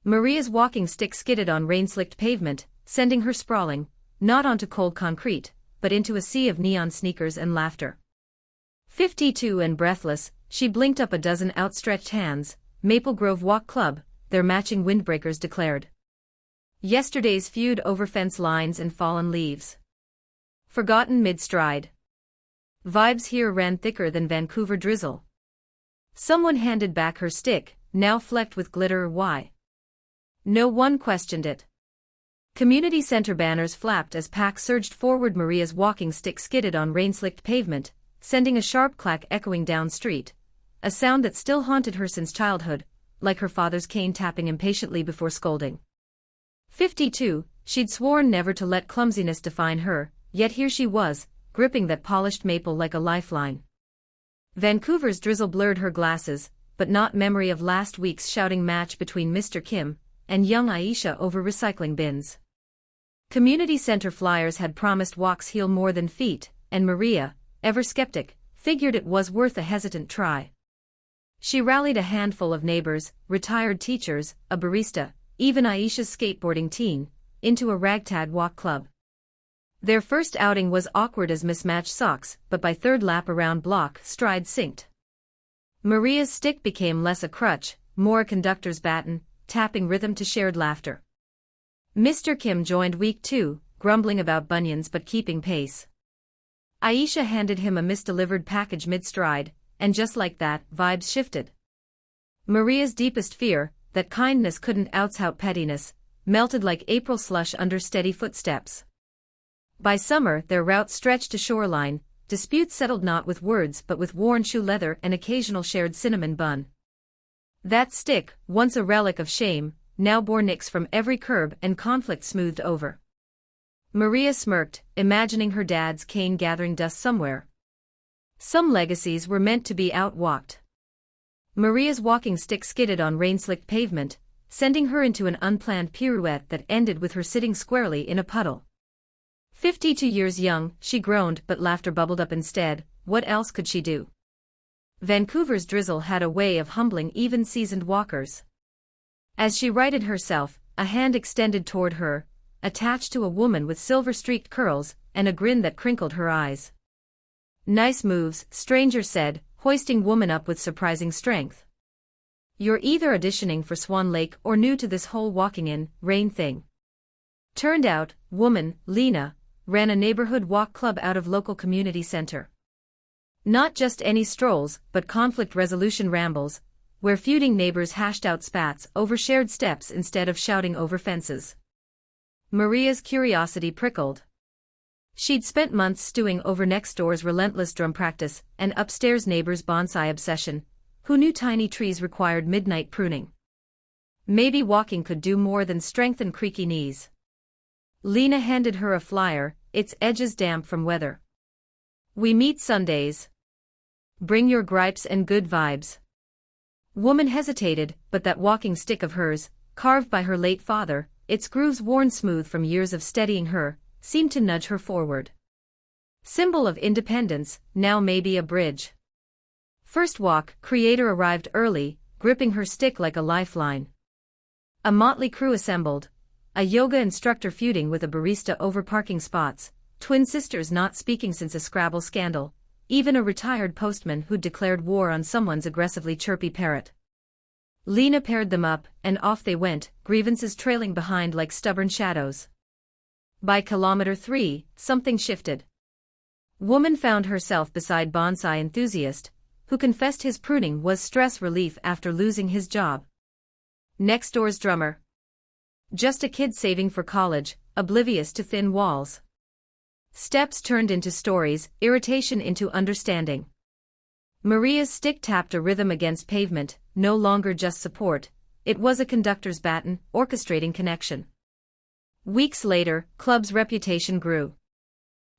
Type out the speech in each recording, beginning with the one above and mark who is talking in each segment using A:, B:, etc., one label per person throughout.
A: Maria's walking stick skidded on rain-slicked pavement, sending her sprawling, not onto cold concrete, but into a sea of neon sneakers and laughter. 52 and breathless, she blinked up a dozen outstretched hands. Maple Grove Walk Club, their matching windbreakers declared. Yesterday's feud over fence lines and fallen leaves. Forgotten mid-stride. Vibes here ran thicker than Vancouver drizzle. Someone handed back her stick, now flecked with glitter. Why? No one questioned it. Community center banners flapped as packs surged forward. Maria's walking stick skidded on rain-slicked pavement, sending a sharp clack echoing down street, a sound that still haunted her since childhood, like her father's cane tapping impatiently before scolding. 52, she'd sworn never to let clumsiness define her, yet here she was, gripping that polished maple like a lifeline. Vancouver's drizzle blurred her glasses, but not memory of last week's shouting match between Mr. Kim and young Aisha over recycling bins. Community center flyers had promised walks heal more than feet, and Maria, ever skeptic, figured it was worth a hesitant try. She rallied a handful of neighbors, retired teachers, a barista, even Aisha's skateboarding teen, into a ragtag walk club. Their first outing was awkward as mismatched socks, but by third lap around block, stride synced. Maria's stick became less a crutch, more a conductor's baton, tapping rhythm to shared laughter. Mr. Kim joined week 2, grumbling about bunions but keeping pace. Aisha handed him a misdelivered package mid-stride, and just like that, vibes shifted. Maria's deepest fear, that kindness couldn't outshout pettiness, melted like April slush under steady footsteps. By summer their route stretched to shoreline, disputes settled not with words but with worn shoe leather and occasional shared cinnamon bun. That stick, once a relic of shame, now bore nicks from every curb and conflict smoothed over. Maria smirked, imagining her dad's cane gathering dust somewhere. Some legacies were meant to be outwalked. Maria's walking stick skidded on rain-slicked pavement, sending her into an unplanned pirouette that ended with her sitting squarely in a puddle. 52 years young, she groaned, but laughter bubbled up instead. What else could she do? Vancouver's drizzle had a way of humbling even seasoned walkers. As she righted herself, a hand extended toward her, attached to a woman with silver-streaked curls and a grin that crinkled her eyes. Nice moves, stranger said, hoisting woman up with surprising strength. You're either auditioning for Swan Lake or new to this whole walking in rain thing. Turned out, woman, Lena, ran a neighborhood walk club out of local community center. Not just any strolls, but conflict resolution rambles, where feuding neighbors hashed out spats over shared steps instead of shouting over fences. Maria's curiosity prickled. She'd spent months stewing over next door's relentless drum practice and upstairs neighbor's bonsai obsession. Who knew tiny trees required midnight pruning? Maybe walking could do more than strengthen creaky knees. Lena handed her a flyer, its edges damp from weather. We meet Sundays. Bring your gripes and good vibes. Woman hesitated, but that walking stick of hers, carved by her late father, its grooves worn smooth from years of steadying her, seemed to nudge her forward. Symbol of independence, now maybe a bridge. First walk, creator arrived early, gripping her stick like a lifeline. A motley crew assembled. A yoga instructor feuding with a barista over parking spots, twin sisters not speaking since a Scrabble scandal, even a retired postman who'd declared war on someone's aggressively chirpy parrot. Lena paired them up, and off they went, grievances trailing behind like stubborn shadows. By kilometer 3, something shifted. Woman found herself beside bonsai enthusiast, who confessed his pruning was stress relief after losing his job. Next door's drummer. Just a kid saving for college, oblivious to thin walls. Steps turned into stories, irritation into understanding. Maria's stick tapped a rhythm against pavement, no longer just support, it was a conductor's baton, orchestrating connection. Weeks later, club's reputation grew.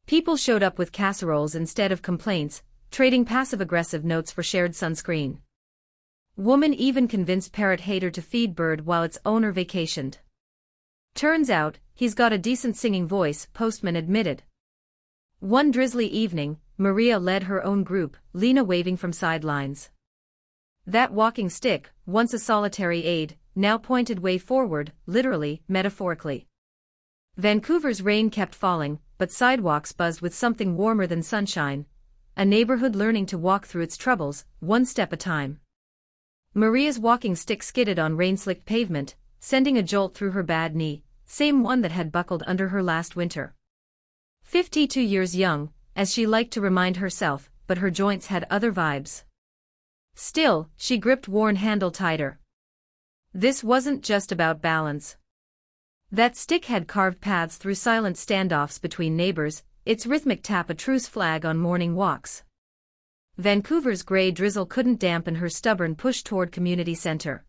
A: People showed up with casseroles instead of complaints, trading passive-aggressive notes for shared sunscreen. Woman even convinced parrot hater to feed bird while its owner vacationed. Turns out, he's got a decent singing voice, postman admitted. One drizzly evening, Maria led her own group, Lena waving from sidelines. That walking stick, once a solitary aid, now pointed way forward, literally, metaphorically. Vancouver's rain kept falling, but sidewalks buzzed with something warmer than sunshine, a neighborhood learning to walk through its troubles, one step at a time. Maria's walking stick skidded on rain-slicked pavement, sending a jolt through her bad knee, same one that had buckled under her last winter. 52 years young, as she liked to remind herself, but her joints had other vibes. Still, she gripped worn handle tighter. This wasn't just about balance. That stick had carved paths through silent standoffs between neighbors, its rhythmic tap a truce flag on morning walks. Vancouver's grey drizzle couldn't dampen her stubborn push toward community center.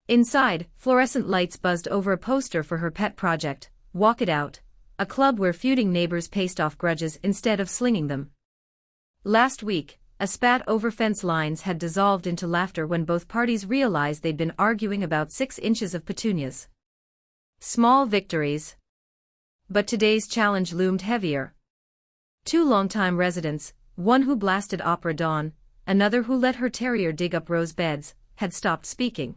A: Inside, fluorescent lights buzzed over a poster for her pet project, Walk It Out, a club where feuding neighbors paced off grudges instead of slinging them. Last week, a spat over fence lines had dissolved into laughter when both parties realized they'd been arguing about 6 inches of petunias. Small victories. But today's challenge loomed heavier. 2 longtime residents, one who blasted opera dawn, another who let her terrier dig up rose beds, had stopped speaking.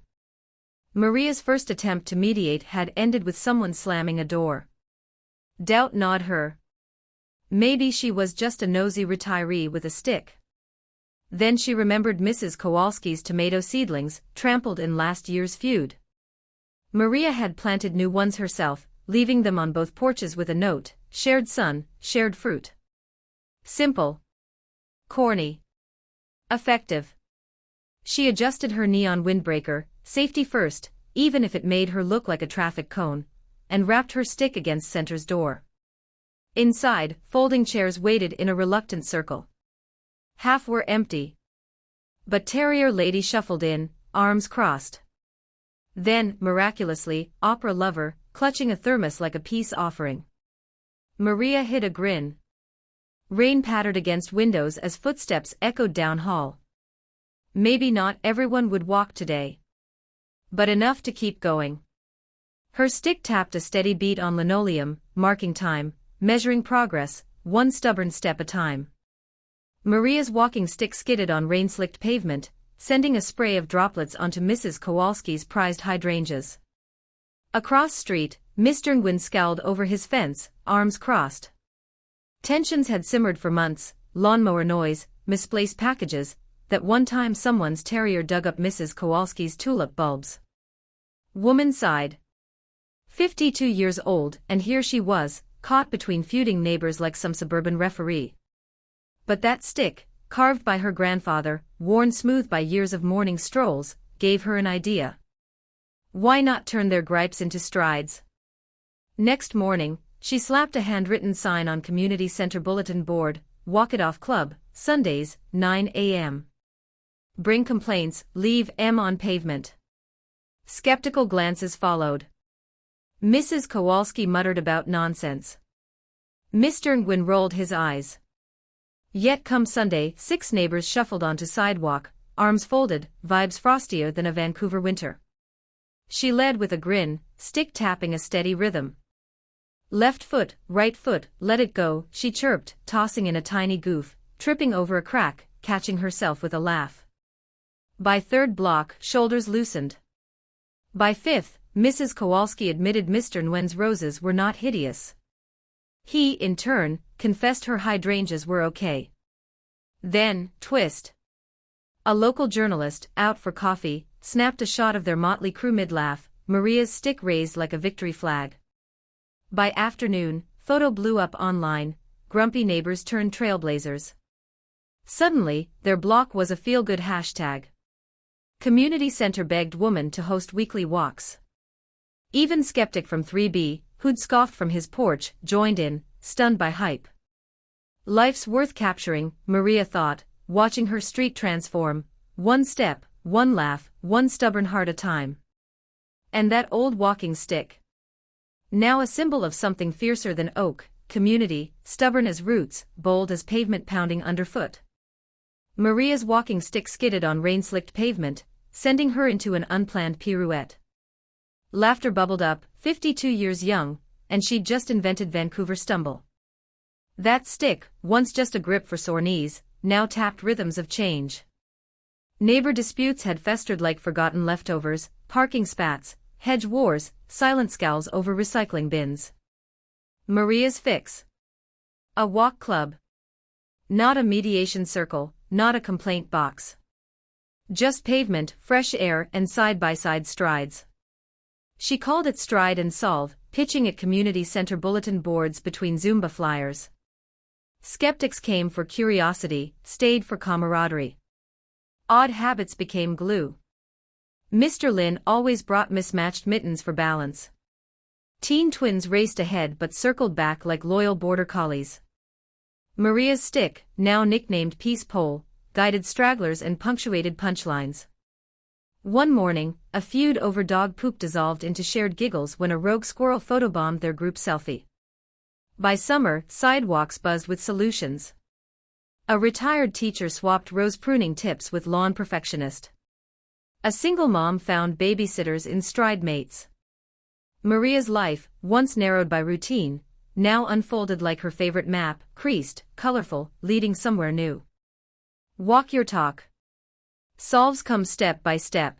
A: Maria's first attempt to mediate had ended with someone slamming a door. Doubt gnawed her. Maybe she was just a nosy retiree with a stick. Then she remembered Mrs. Kowalski's tomato seedlings, trampled in last year's feud. Maria had planted new ones herself, leaving them on both porches with a note, shared sun, shared fruit. Simple. Corny. Effective. She adjusted her neon windbreaker, safety first, even if it made her look like a traffic cone, and wrapped her stick against Center's door. Inside, folding chairs waited in a reluctant circle. Half were empty. But Terrier Lady shuffled in, arms crossed. Then, miraculously, Opera Lover, clutching a thermos like a peace offering. Maria hid a grin. Rain pattered against windows as footsteps echoed down hall. Maybe not everyone would walk today. But enough to keep going. Her stick tapped a steady beat on linoleum, marking time, measuring progress, one stubborn step at a time. Maria's walking stick skidded on rain-slicked pavement, sending a spray of droplets onto Mrs. Kowalski's prized hydrangeas. Across street, Mr. Nguyen scowled over his fence, arms crossed. Tensions had simmered for months, lawnmower noise, misplaced packages, that one time someone's terrier dug up Mrs. Kowalski's tulip bulbs. Woman sighed. 52 years old, and here she was, caught between feuding neighbors like some suburban referee. But that stick, carved by her grandfather, worn smooth by years of morning strolls, gave her an idea. Why not turn their gripes into strides? Next morning, she slapped a handwritten sign on community center bulletin board, Walk It Off Club, Sundays, 9 a.m. Bring complaints, leave M on pavement. Skeptical glances followed. Mrs. Kowalski muttered about nonsense. Mr. Nguyen rolled his eyes. Yet come Sunday, 6 neighbors shuffled onto sidewalk, arms folded, vibes frostier than a Vancouver winter. She led with a grin, stick tapping a steady rhythm. Left foot, right foot, let it go, she chirped, tossing in a tiny goof, tripping over a crack, catching herself with a laugh. By 3rd block, shoulders loosened. By 5th, Mrs. Kowalski admitted Mr. Nguyen's roses were not hideous. He, in turn, confessed her hydrangeas were okay. Then, twist. A local journalist, out for coffee, snapped a shot of their motley crew mid-laugh, Maria's stick raised like a victory flag. By afternoon, photo blew up online, grumpy neighbors turned trailblazers. Suddenly, their block was a feel-good hashtag. Community center begged woman to host weekly walks. Even skeptic from 3B, who'd scoffed from his porch, joined in, stunned by hype. Life's worth capturing, Maria thought, watching her street transform, one step, one laugh, one stubborn heart at a time. And that old walking stick. Now a symbol of something fiercer than oak, community, stubborn as roots, bold as pavement pounding underfoot. Maria's walking stick skidded on rain-slicked pavement, sending her into an unplanned pirouette. Laughter bubbled up, 52 years young, and she'd just invented Vancouver stumble. That stick, once just a grip for sore knees, now tapped rhythms of change. Neighbor disputes had festered like forgotten leftovers, parking spats, hedge wars, silent scowls over recycling bins. Maria's fix. A walk club. Not a mediation circle, not a complaint box. Just pavement, fresh air, and side-by-side strides. She called it Stride and Solve, pitching at community center bulletin boards between Zumba flyers. Skeptics came for curiosity, stayed for camaraderie. Odd habits became glue. Mr. Lin always brought mismatched mittens for balance. Teen twins raced ahead but circled back like loyal border collies. Maria's stick, now nicknamed Peace Pole, guided stragglers and punctuated punchlines. One morning, a feud over dog poop dissolved into shared giggles when a rogue squirrel photobombed their group selfie. By summer, sidewalks buzzed with solutions. A retired teacher swapped rose pruning tips with lawn perfectionist. A single mom found babysitters in stride mates. Maria's life, once narrowed by routine, now unfolded like her favorite map, creased, colorful, leading somewhere new. Walk your talk. Solves come step by step.